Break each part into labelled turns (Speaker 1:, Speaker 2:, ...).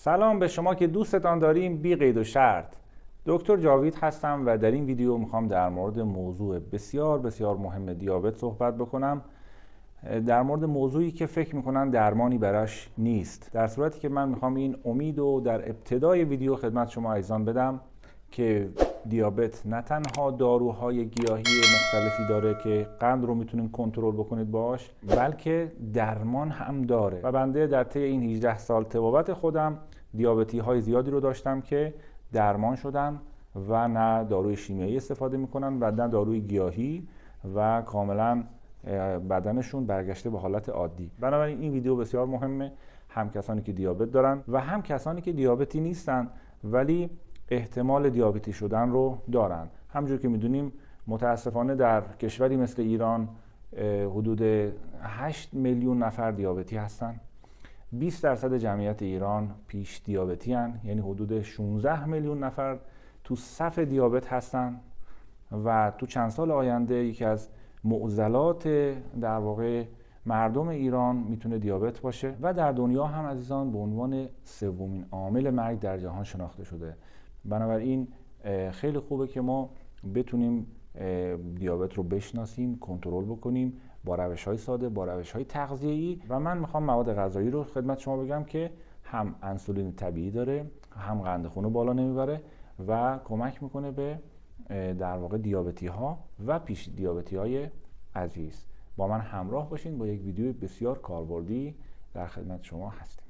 Speaker 1: سلام به شما که دوستتان داریم بی قید و شرط. دکتر جاوید هستم و در این ویدیو میخوام در مورد موضوع بسیار بسیار مهم دیابت صحبت بکنم. در مورد موضوعی که فکر میکنن درمانی براش نیست، در صورتی که من میخوام این امید رو در ابتدای ویدیو خدمت شما عزیزان بدم که دیابت نه تنها داروهای گیاهی مختلفی داره که قند رو میتونید کنترل بکنید باش، بلکه درمان هم داره. و بنده در طی این 18 سال طبابت خودم دیابتی های زیادی رو داشتم که درمان شدن و نه داروی شیمیایی استفاده میکنن و نه داروی گیاهی و کاملا بدنشون برگشته به حالت عادی. بنابراین این ویدیو بسیار مهمه، هم کسانی که دیابت دارن و هم کسانی که دیابتی نیستن ولی احتمال دیابتی شدن رو دارن. همونجور که میدونیم متاسفانه در کشوری مثل ایران حدود 8 میلیون نفر دیابتی هستن. 20% جمعیت ایران پیش دیابتی هن، یعنی حدود 16 میلیون نفر تو صف دیابت هستن و تو چند سال آینده یکی از معضلات در واقع مردم ایران میتونه دیابت باشه و در دنیا هم عزیزان به عنوان سومین عامل مرگ در جهان شناخته شده. بنابراین خیلی خوبه که ما بتونیم دیابت رو بشناسیم، کنترل بکنیم با روش‌های ساده، با روش‌های تغذیه‌ای. و من میخوام مواد غذایی رو خدمت شما بگم که هم انسولین طبیعی داره، هم قند خون رو بالا نمیبره و کمک میکنه به در واقع دیابتی ها و پیش دیابتی های عزیز. با من همراه باشین، با یک ویدیو بسیار کاربردی در خدمت شما هستیم.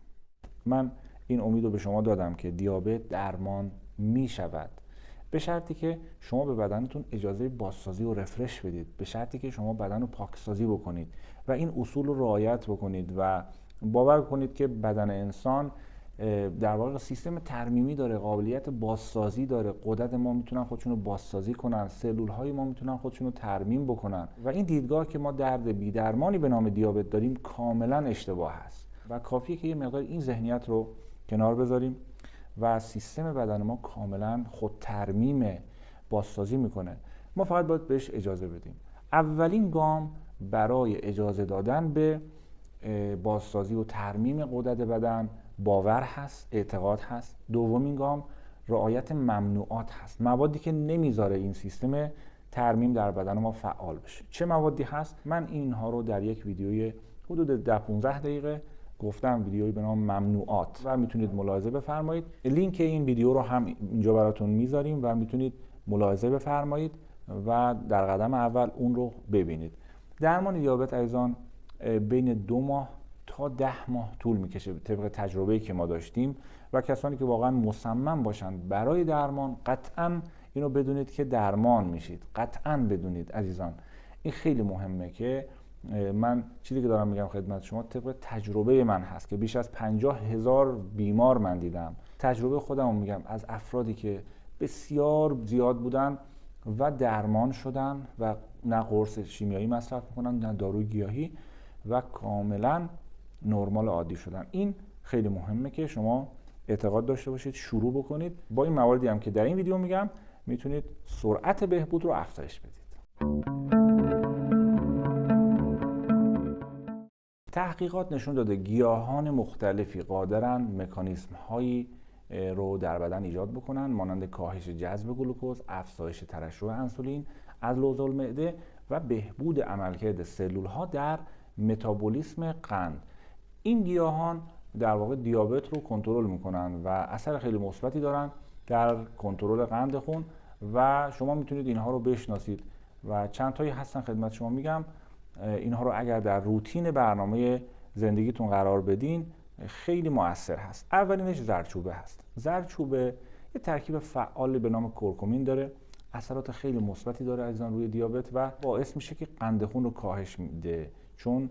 Speaker 1: من این امید رو به شما دادم که دیابت درمان می شود، به شرطی که شما به بدنتون اجازه بازسازی و رفرش بدید، به شرطی که شما بدن رو پاکسازی بکنید و این اصول رو رعایت بکنید و باور کنید که بدن انسان در واقع سیستم ترمیمی داره، قابلیت بازسازی داره. غدد ما میتونن خودشون رو بازسازی کنن، سلول های ما میتونن خودشون رو ترمیم بکنن و این دیدگاه که ما درد بی‌درمانی به نام دیابت داریم کاملا اشتباه است و کافیه که یه مقدار این ذهنیت رو کنار بذاریم و سیستم بدن ما کاملا خود ترمیم بازسازی میکنه. ما فقط باید بهش اجازه بدیم. اولین گام برای اجازه دادن به بازسازی و ترمیم غدد بدن باور هست، اعتقاد هست. دومین گام رعایت ممنوعات هست، موادی که نمیذاره این سیستم ترمیم در بدن ما فعال بشه. چه موادی هست؟ من اینها رو در یک ویدیوی حدود 10-15 دقیقه گفتم، ویدیویی به نام ممنوعات، و میتونید ملاحظه بفرمایید. لینک این ویدیو رو هم اینجا براتون میذاریم و میتونید ملاحظه بفرمایید و در قدم اول اون رو ببینید. درمان دیابت عزیزان بین 2 ماه تا 10 ماه طول میکشه طبق تجربه‌ای که ما داشتیم و کسانی که واقعا مصمم باشن برای درمان قطعاً اینو بدونید که درمان میشید. قطعاً بدونید عزیزان، این خیلی مهمه که من چیزی که دارم میگم خدمت شما طبق تجربه من هست که بیش از 50,000 بیمار من دیدم. تجربه خودم رو میگم از افرادی که بسیار زیاد بودن و درمان شدن و نه قرص شیمیایی مصرف میکنن نه داروی گیاهی و کاملا نرمال عادی شدن. این خیلی مهمه که شما اعتقاد داشته باشید، شروع بکنید. با این مواردی هم که در این ویدیو میگم میتونید سرعت بهبود رو افزایش بدید. تحقیقات نشون داده گیاهان مختلفی قادرن مکانیزم هایی رو در بدن ایجاد بکنن مانند کاهش جذب گلوکز، افزایش ترشح انسولین از لوز المعده و بهبود عملکرد سلول ها در متابولیسم قند. این گیاهان در واقع دیابت رو کنترل میکنن و اثر خیلی مثبتی دارن در کنترل قند خون و شما میتونید اینها رو بشناسید و چند تایی هستن خدمت شما میگم. اینها رو اگر در روتین برنامه زندگیتون قرار بدین خیلی مؤثر هست. اولینش زردچوبه هست. زردچوبه یه ترکیب فعال به نام کورکومین داره، اثرات خیلی مثبتی داره عزیزان روی دیابت و باعث میشه که قند خون رو کاهش میده، چون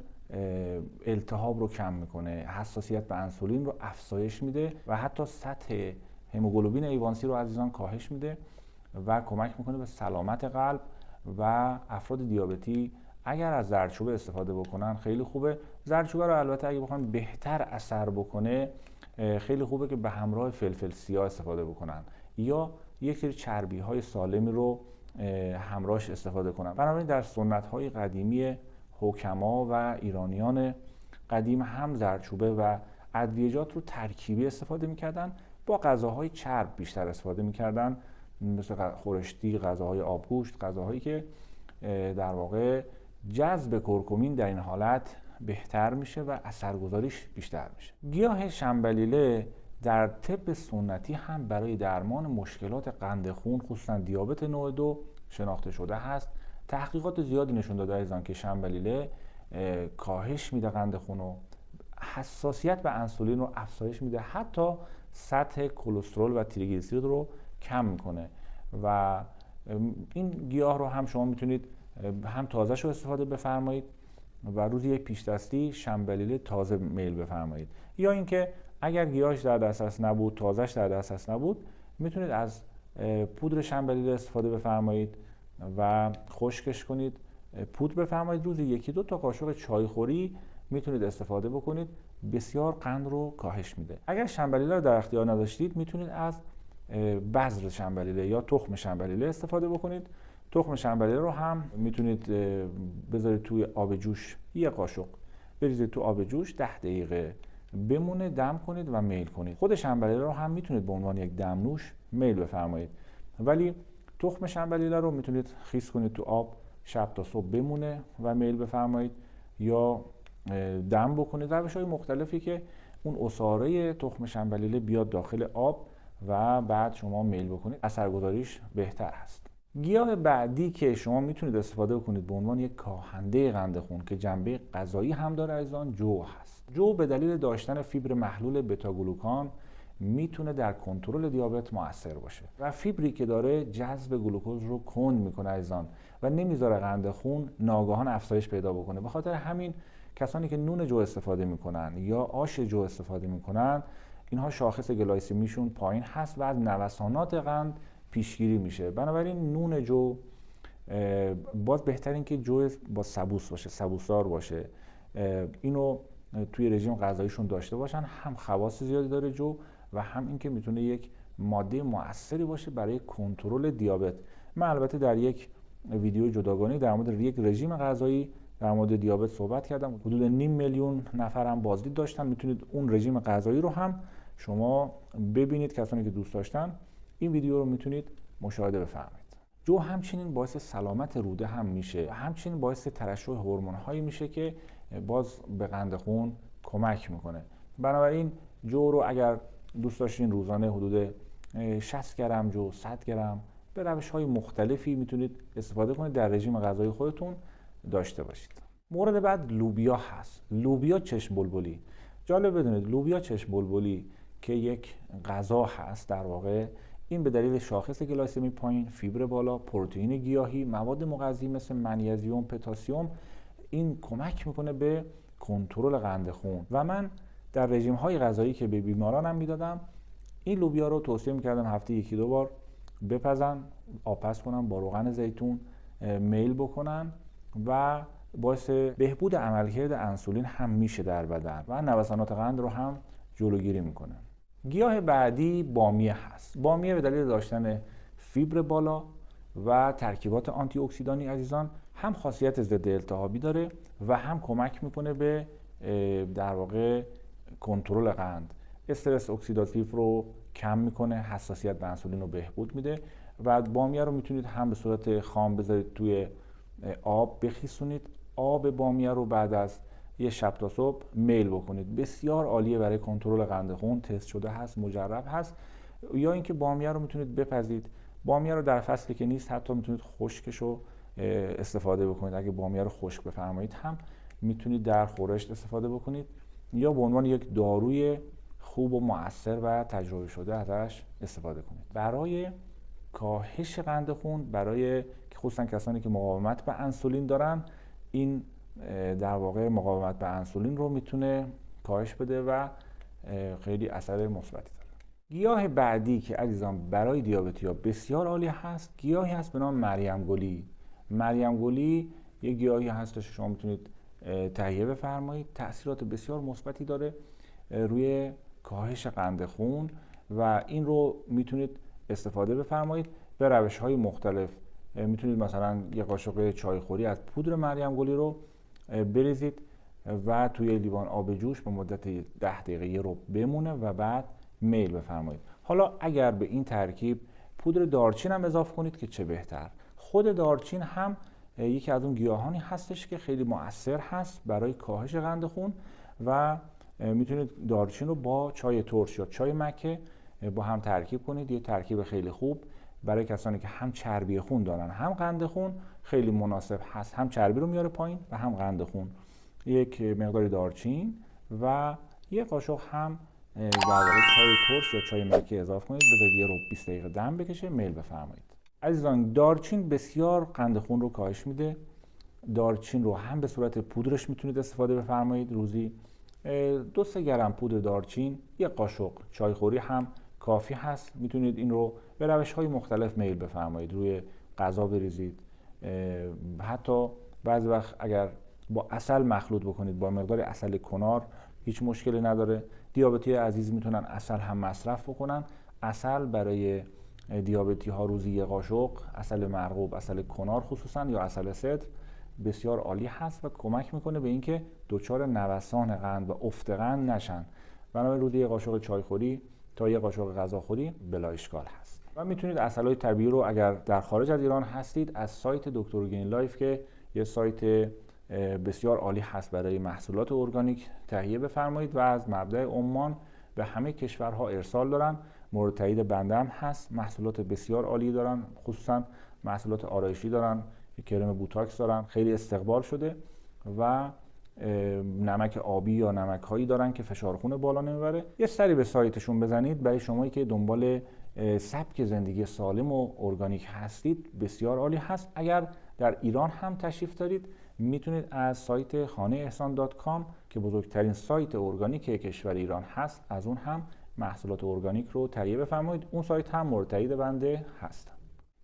Speaker 1: التهاب رو کم میکنه، حساسیت به انسولین رو افزایش میده و حتی سطح هموگلوبین ایوانسی رو عزیزان کاهش میده و کمک میکنه به سلامت قلب و افراد دیابتی اگر از زردچوبه استفاده بکنن خیلی خوبه. زردچوبه رو البته اگه بخوان بهتر اثر بکنه خیلی خوبه که به همراه فلفل سیاه استفاده بکنن یا یک سری چربی های سالمی رو همراهش استفاده کنن. بنابراین در سنت های قدیمی حکما و ایرانیان قدیم هم زردچوبه و ادویجات رو ترکیبی استفاده میکردن، با غذاهای چرب بیشتر استفاده میکردن، مثل خورشتی، غذاهای آبگوشت، غذاهایی که در واقع جذب کرکمین در این حالت بهتر میشه و اثرگذاریش بیشتر میشه. گیاه شنبلیله در طب سنتی هم برای درمان مشکلات قند خون خصوصا دیابت نوع 2 شناخته شده هست. تحقیقات زیادی نشون داده عزیزان که شنبلیله کاهش میده قند خون رو، حساسیت به انسولین رو افزایش میده، حتی سطح کلسترول و تریگلیسیرید رو کم میکنه. و این گیاه رو هم شما میتونید هم تازه‌شو استفاده بفرمایید و روزی یک پیش دستی شنبلیله تازه میل بفرمایید، یا اینکه اگر گیاهش در دسترس نبود، تازه‌اش در دسترس نبود، میتونید از پودر شنبلیله استفاده بفرمایید و خشکش کنید، پودر بفرمایید، روزی 1-2 تا قاشق چایخوری میتونید استفاده بکنید، بسیار قند رو کاهش میده. اگر شنبلیله رو در اختیار نداشتید، میتونید از بذر شنبلیله یا تخم شنبلیله استفاده بکنید. تخم شنبلیله رو هم میتونید بذارید توی آب جوش، 1 قاشق بریزید تو آب جوش، 10 دقیقه بمونه، دم کنید و میل کنید. خود شنبلیله رو هم میتونید به عنوان یک دمنوش میل بفرمایید، ولی تخم شنبلیله رو میتونید خیس کنید تو آب، شب تا صبح بمونه و میل بفرمایید، یا دم بکنید. روش‌های مختلفی که اون عصاره تخم شنبلیله بیاد داخل آب و بعد شما میل بکنید، اثرگذاریش بهتر هست. گیاه بعدی که شما میتونید استفاده بکنید به عنوان یک کاهنده قند خون که جنبه غذایی هم داره عزیزان، جو هست. جو به دلیل داشتن فیبر محلول بتا گلوکان میتونه در کنترل دیابت مؤثر باشه و فیبری که داره جذب گلوکوز رو کند میکنه عزیزان و نمیذاره قند خون ناگهان افزایش پیدا بکنه. به خاطر همین کسانی که نون جو استفاده میکنن یا آش جو استفاده میکنن، اینها شاخص گلایسمیشون پایین هست و از نوسانات قند پیشگیری میشه. بنابراین نون جو باز بهترین که جو با سبوس باشه، سبوسدار باشه، اینو توی رژیم غذاییشون داشته باشن. هم خواص زیادی داره جو و هم اینکه میتونه یک ماده مؤثری باشه برای کنترل دیابت. من البته در یک ویدیو جداگانه در مورد یک رژیم غذایی در مورد دیابت صحبت کردم، حدود 500,000 نفر هم بازدید داشتن. میتونید اون رژیم غذایی رو هم شما ببینید، کسانی که دوست داشتن این ویدیو رو میتونید مشاهده بفرمایید. جو همچنین باعث سلامت روده هم میشه و همچنین باعث ترشح هورمون‌هایی میشه که باز به قند خون کمک میکنه. بنابراین جو رو اگر دوست داشتین روزانه حدود 60 گرم جو، 100 گرم به روش‌های مختلفی میتونید استفاده کنید در رژیم غذایی خودتون داشته باشید. مورد بعد لوبیا هست. لوبیا چشم بلبلی. جالب بدونید لوبیا چشم بلبلی که یک غذا هست، در واقع این به دلیل شاخص گلایسمی پایین، فیبر بالا، پروتئین گیاهی، مواد مغذی مثل منیزیم، پتاسیم، این کمک میکنه به کنترل قند خون و من در رژیم‌های غذایی که به بیمارانم میدادم این لوبیا رو توصیه میکردم هفته 1-2 بار بپزن، آبپز کنن، با روغن زیتون میل بکنن و باعث بهبود عملکرد انسولین هم میشه در بدن و نوسانات قند رو هم جلوگیری میکنه. گیاه بعدی بامیه هست. بامیه به دلیل داشتن فیبر بالا و ترکیبات آنتی اکسیدانی عزیزان هم خاصیت ضد التهابی داره و هم کمک میکنه به در واقع کنترل قند. استرس اکسیداتیو رو کم میکنه، حساسیت به انسولین رو بهبود میده و بامیه رو میتونید هم به صورت خام بذارید توی آب بخیسونید، آب بامیه رو بعد از یه شب تا صبح میل بکنید. بسیار عالیه برای کنترل قند خون، تست شده هست، مجرب هست. یا اینکه بامیه رو میتونید بپزید. بامیه رو در فصلی که نیست حتی میتونید خشکش رو استفاده بکنید. اگه بامیه رو خشک بفرمایید هم میتونید در خورشت استفاده بکنید یا به عنوان یک داروی خوب و مؤثر و تجربه شده ازش استفاده کنید. برای کاهش قند خون، برای خصوصا کسانی که مقاومت به انسولین دارن، این در واقع مقاومت به انسولین رو میتونه کاهش بده و خیلی اثر مثبتی داره. گیاه بعدی که عزیزان برای دیابتی‌ها بسیار عالی هست، گیاهی هست به نام مریم گلی. مریم گلی یک گیاهی هست که شما میتونید تهیه بفرمایید. تأثیرات بسیار مثبتی داره روی کاهش قند خون و این رو میتونید استفاده بفرمایید به روش‌های مختلف. میتونید مثلا یک قاشق چایخوری از پودر مریم گلی رو بریزید و توی لیوان آب جوش به مدت 10 دقیقه یه رو بمونه و بعد میل بفرمایید. حالا اگر به این ترکیب پودر دارچین هم اضافه کنید که چه بهتر. خود دارچین هم یکی از اون گیاهانی هستش که خیلی مؤثر هست برای کاهش قند خون و میتونید دارچین رو با چای ترش یا چای مکه با هم ترکیب کنید. یه ترکیب خیلی خوب برای کسانی که هم چربی خون دارن هم قند خون خیلی مناسب هست، هم چربی رو میاره پایین و هم قند خون. یک مقداری دارچین و یه قاشق هم در واقع چای ترش یا چای مکه اضافه کنید، بذارید یه رو 20 دقیقه دم بکشه، میل بفرمایید. عزیزان دارچین بسیار قند خون رو کاهش میده. دارچین رو هم به صورت پودرش میتونید استفاده بفرمایید، روزی 2-3 گرم پودر دارچین، یه قاشق چایخوری هم کافی هست. میتونید این رو به روش‌های مختلف میل بفرمایید، روی غذا بریزید، حتی بعضی وقت اگر با عسل مخلوط بکنید، با مقدار عسل کنار، هیچ مشکلی نداره. دیابتی عزیز میتونن عسل هم مصرف بکنن. عسل برای دیابتی ها روزی یه قاشق، عسل مرغوب، عسل کنار خصوصا یا عسل سدر بسیار عالی هست و کمک میکنه به اینکه دچار نوسان قند و افت قند نشن. بنابراین روزی یه قاشق چایخوری تا یه قاشق غذاخوری بلا اشکال هست. و میتونید عسل‌های طبیعی رو اگر در خارج از ایران هستید از سایت دکتر گرین لایف که یه سایت بسیار عالی هست برای محصولات ارگانیک تهیه بفرمایید و از مبدأ عمان به همه کشورها ارسال دارن. مورد تایید بنده هم هست. محصولات بسیار عالی دارن، خصوصا محصولات آرایشی دارن، کرم بوتاکس دارن، خیلی استقبال شده و نمک آبی یا نمک هایی دارن که فشار خون بالا نمیبره. یه سری به سایتشون بزنید. برای شمایی که دنبال سبک زندگی سالم و ارگانیک هستید بسیار عالی هست. اگر در ایران هم تشریف دارید میتونید از سایت خانهاحسان.com که بزرگترین سایت ارگانیک کشور ایران هست از اون هم محصولات ارگانیک رو تهیه بفرمایید. اون سایت هم مورد تایید بنده هست.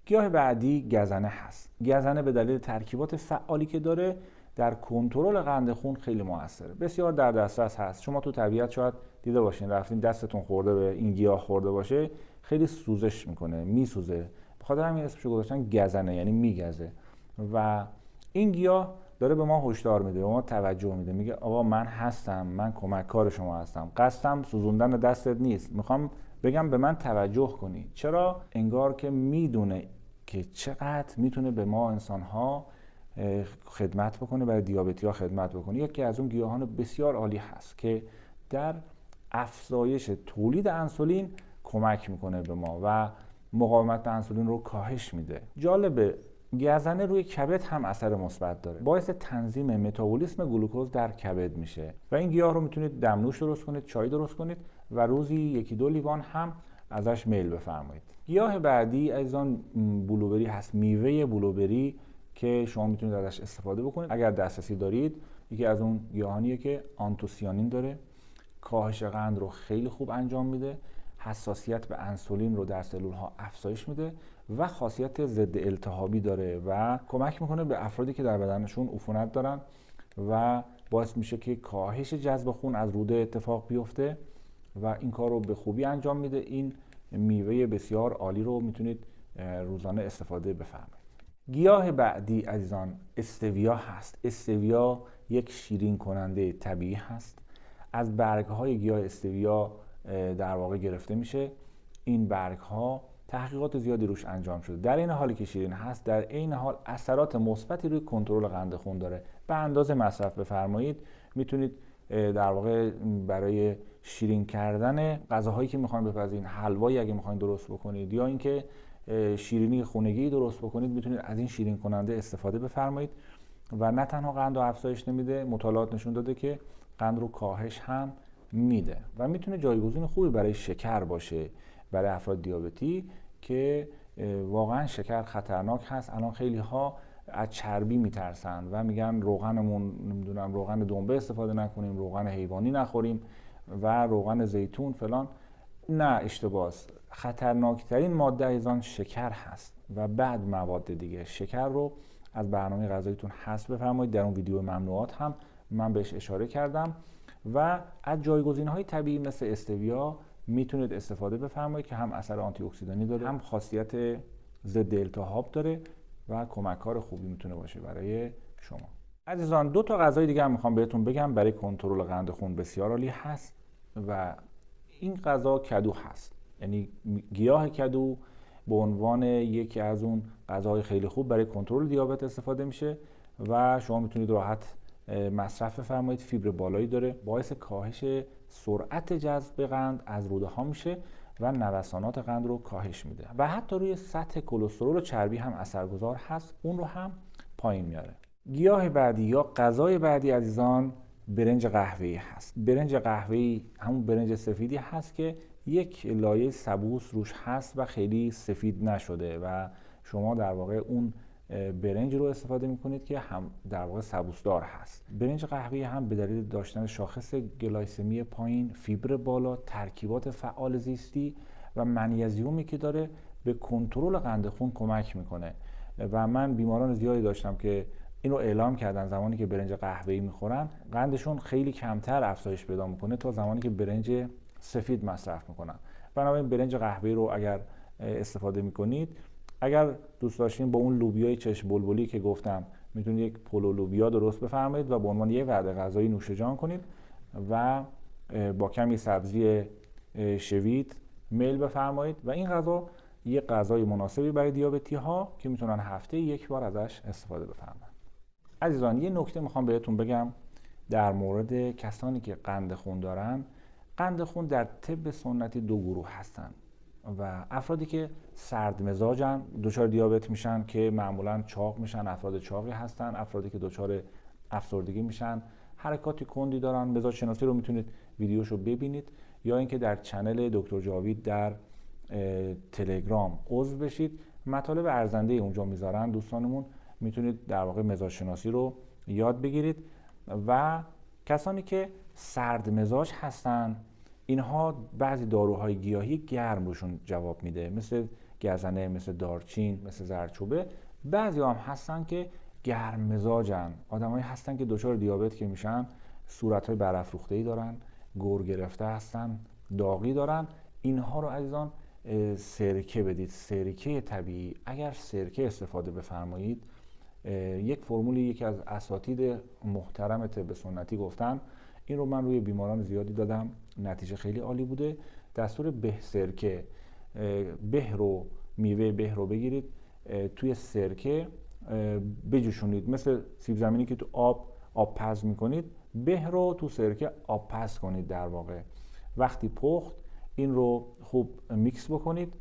Speaker 1: گیاه بعدی گزنه هست. گزنه به دلیل ترکیبات فعالی که داره در کنترل قند خون خیلی موثره. بسیار در دسترس هست. شما تو طبیعت شاید دیده باشین، رفتین دستتون خورده به این گیاه خورده باشه، خیلی سوزش میکنه، میسوزه. بخاطر همین اسمشو گذاشتن گزنه، یعنی میگزه. و این گیاه داره به ما هشدار میده، به ما توجه میده، میگه آقا من هستم، من کمککار شما هستم، قصدم سوزوندن دستت نیست، میخوام بگم به من توجه کنی. چرا؟ انگار که میدونه که چقدر میتونه به ما انسان‌ها خدمت بکنه، برای دیابتی‌ها خدمت بکنه. یکی از اون گیاهان بسیار عالی هست که در افزایش تولید انسولین کمک میکنه به ما و مقاومت به انسولین رو کاهش میده. جالبه گزنه روی کبد هم اثر مثبت داره، باعث تنظیم متابولیسم گلوکوز در کبد میشه و این گیاه رو میتونید دمنوش درست کنید، چای درست کنید و روزی 1-2 لیوان هم ازش میل بفرمایید. گیاه بعدی عزیزان بلوبری هست، میوه بلوبری که شما میتونید ازش استفاده بکنید اگر دسترسی دارید. یکی از اون گیاهانیه که آنتوسیانین داره، کاهش قند رو خیلی خوب انجام میده، حساسیت به انسولین رو در سلول ها افزایش میده و خاصیت ضد التهابی داره و کمک میکنه به افرادی که در بدنشون عفونت دارن و باعث میشه که کاهش جذب خون از روده اتفاق بیفته و این کار رو به خوبی انجام میده. این میوه بسیار عالی رو میتونید روزانه استفاده بفرمایید. گیاه بعدی عزیزان استویا هست. استویا یک شیرین کننده طبیعی هست. از برگ‌های گیاه استویا در واقع گرفته میشه. این برگ‌ها تحقیقات زیادی روش انجام شده. در این حالی که شیرین هست، در این حال اثرات مثبتی روی کنترل قند خون داره. به اندازه مصرف بفرمایید. میتونید در واقع برای شیرین کردن غذاهایی که میخواین بپزین، حلوایی اگه میخواین درست بکنید یا اینکه شیرینی خونگی درست بکنید، میتونید از این شیرین کننده استفاده بفرمایید و نه تنها قند رو افزایش نمیده، مطالعات نشون داده که قند رو کاهش هم میده و میتونه جایگزین خوبی برای شکر باشه برای افراد دیابتی که واقعا شکر خطرناک هست. الان خیلی ها از چربی میترسن و میگن روغنمون نمیدونم روغن دنبه استفاده نکنیم، روغن حیوانی نخوریم و روغن زیتون فلان. نه، اشتباهه. خطرناکترین ماده ایزان شکر هست و بعد مواد دیگه. شکر رو از برنامه غذاییتون حذف بفرمایید. در اون ویدیو ممنوعات هم من بهش اشاره کردم و از جایگزین‌های طبیعی مثل استویا میتونید استفاده بفرمایید که هم اثر آنتی اکسیدانی داره، هم خاصیت ضد التهاب داره و کمک‌کار خوبی میتونه باشه برای شما. عزیزان، 2 تا غذای دیگه هم میخوام بهتون بگم برای کنترل قند خون بسیار عالی هست و این غذا کدو هست. یعنی گیاه کدو به عنوان یکی از اون غذاهای خیلی خوب برای کنترل دیابت استفاده میشه و شما میتونید راحت مصرف بفرمایید. فیبر بالایی داره، باعث کاهش سرعت جذب قند از روده ها میشه و نوسانات قند رو کاهش میده و حتی روی سطح کلسترول و چربی هم اثرگذار هست، اون رو هم پایین میاره. گیاه بعدی یا غذای بعدی عزیزان برنج قهوه‌ای هست. برنج قهوه‌ای همون برنج سفیدی هست که یک لایه سبوس روش هست و خیلی سفید نشده و شما در واقع اون برنج رو استفاده میکنید که هم در واقع سبوسدار هست. برنج قهوه‌ای هم به دلیل داشتن شاخص گلایسمی پایین، فیبر بالا، ترکیبات فعال زیستی و منیزیومی که داره به کنترل قند خون کمک میکنه و من بیماران زیادی داشتم که اینو اعلام کردن زمانی که برنج قهوه‌ای میخورن قندشون خیلی کمتر افزایش پیدا میکنه تا زمانی که برنج سفید مصرف میکنن. بنابراین برنج قهوه‌ای رو اگر استفاده میکنید، اگر دوست داشتین با اون لوبیای چشم بلبلی که گفتم میتونید یک پلو لوبیا درست بفرمایید و به عنوان یک وعده غذایی نوش جان کنید و با کمی سبزی شوید میل بفرمایید و این غذا یک غذای مناسبی برای دیابتی ها که میتونن هفته یک بار ازش استفاده بفرمایید. عزیزان، یه نکته میخوام بهتون بگم در مورد کسانی که قند خون دارن. قند خون در طب سنتی 2 گروه هستن و افرادی که سرد مزاجن دچار دیابت میشن که معمولا چاق میشن، افراد چاقی هستن. افرادی که دچار افسردگی میشن، حرکاتی کندی دارن. مزاج شناسی رو میتونید ویدیوشو ببینید یا اینکه در چنل دکتر جاوید در تلگرام عضو بشید. مطالب ارزنده اونجا میذارن دوستانمون، میتونید در واقع مزاج شناسی رو یاد بگیرید. و کسانی که سرد مزاج هستن، اینها بعضی داروهای گیاهی گرم روشون جواب میده، مثل گزنه، مثل دارچین، مثل زردچوبه. بعضی هم هستن که گرم مزاجن، آدمایی هستن که دچار دیابت که میشن صورتهای برافروخته‌ای دارن، گور گرفته هستن، داغی دارن. اینها رو عزیزان سرکه بدید، سرکه طبیعی. اگر سرکه استفاده بفرمایید، یک فرمولی یکی از اساتید محترم طب سنتی گفتن، این رو من روی بیماران زیادی دادم، نتیجه خیلی عالی بوده. دستور به سرکه، به رو، میوه به رو بگیرید، توی سرکه بجوشونید، مثل سیب زمینی که تو آب پز میکنید، به رو تو سرکه آب پز کنید. در واقع وقتی پخت این رو خوب میکس بکنید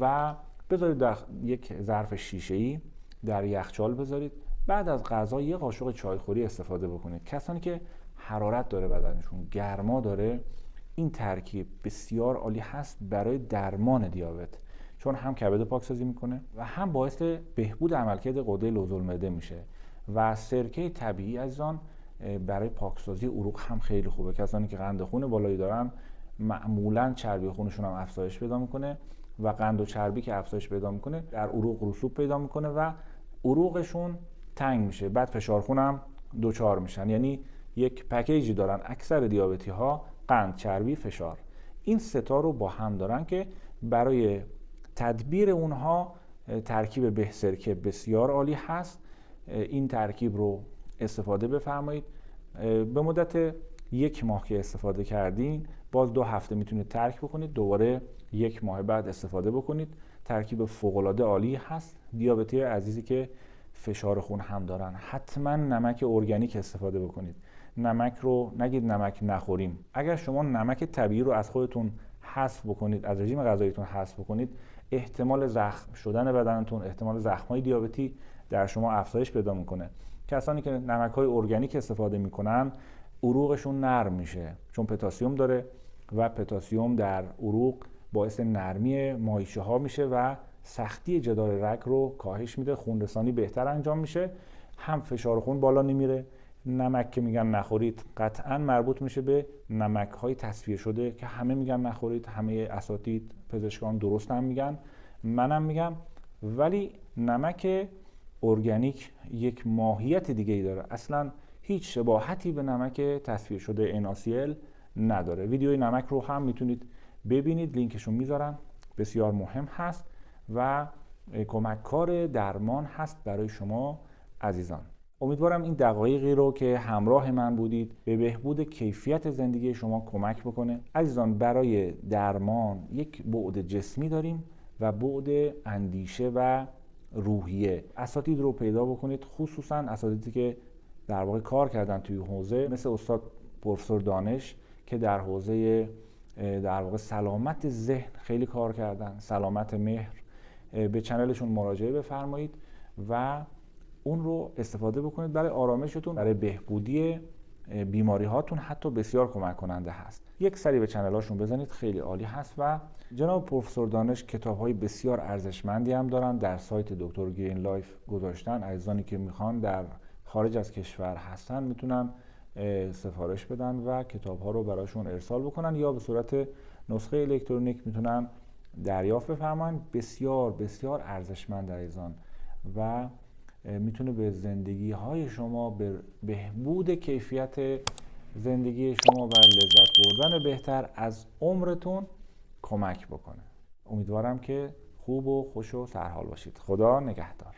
Speaker 1: و بذارید در یک ظرف شیشه‌ای در یخچال بذارید. بعد از غذا یه قاشق چایخوری استفاده بکنید. کسانی که حرارت داره بدنشون، گرما داره، این ترکیب بسیار عالی هست برای درمان دیابت، چون هم کبد پاکسازی میکنه و هم باعث بهبود عملکرد غده لوزالمعده میشه. و سرکه طبیعی عزیزان برای پاکسازی عروق هم خیلی خوبه. کسانی که قند خون بالایی دارن معمولا چربی خونشون هم افزایش پیدا میکنه و قند و چربی که افزایش پیدا میکنه در عروق رسوب پیدا میکنه و عروقشون تنگ میشه، بعد فشار خون هم دوچار میشن. یعنی یک پکیجی دارن اکثر دیابتی ها: قند، چربی، فشار. این سه تا رو با هم دارن که برای تدبیر اونها ترکیب به سرکه بسیار عالی هست. این ترکیب رو استفاده بفرمایید. به مدت 1 ماه که استفاده کردین، باز 2 هفته میتونید ترک بکنید، دوباره 1 ماه بعد استفاده بکنید. ترکیب فوق‌العاده عالی هست. دیابتی عزیزی که فشار خون هم دارن، حتما نمک ارگانیک استفاده بکنید. نمک رو نگید نمک نخوریم. اگر شما نمک طبیعی رو از خودتون حذف بکنید، از رژیم غذاییتون حذف بکنید، احتمال زخم شدن بدنتون، احتمال زخم‌های دیابتی در شما افزایش پیدا میکنه. کسانی که نمک‌های ارگانیک استفاده میکنن، عروقشون نرم میشه، چون پتاسیم داره و پتاسیم در عروق باعث نرمی مایشه ها میشه و سختی جدار رگ رو کاهش میده، خونرسانی بهتر انجام میشه، هم فشار خون بالا نمیره. نمک که میگن نخورید قطعا مربوط میشه به نمک های تصفیه شده که همه میگن نخورید، همه اساتید پزشکان درست هم میگن، منم میگم، ولی نمک ارگانیک یک ماهیت دیگه ای داره، اصلا هیچ شباهتی به نمک تصفیه شده NaCl نداره. ویدیوی نمک رو هم میتونید ببینید، لینکشو میذارم، بسیار مهم هست و کمککار درمان هست برای شما عزیزان. امیدوارم این دقایقی رو که همراه من بودید به بهبود کیفیت زندگی شما کمک بکنه. عزیزان، برای درمان یک بعد جسمی داریم و بعد اندیشه و روحیه. اساتید رو پیدا بکنید، خصوصا اساتیدی که در واقع کار کردن توی حوزه، مثل استاد پروفسور دانش که در حوزه در واقع سلامت ذهن خیلی کار کردن، سلامت مهر. به چنلشون مراجعه بفرمایید و اون رو استفاده بکنید برای آرامشتون، برای بهبودی بیماری هاتون، حتی بسیار کمک کننده هست. یک سری به چنل هاشون بزنید، خیلی عالی هست. و جناب پروفسور دانش کتاب های بسیار ارزشمندی هم دارن، در سایت دکتر گرین لایف گذاشتن. عزیزانی که میخوان در خارج از کشور هستن میتونن سفارش بدن و کتاب ها رو براشون ارسال بکنن، یا به صورت نسخه الکترونیک میتونن دریافت بفرمایید. بسیار بسیار ارزشمند عزیزان و میتونه به زندگی های شما، به بهبود کیفیت زندگی شما و لذت بردن بهتر از عمرتون کمک بکنه. امیدوارم که خوب و خوش و سرحال باشید. خدا نگهدار.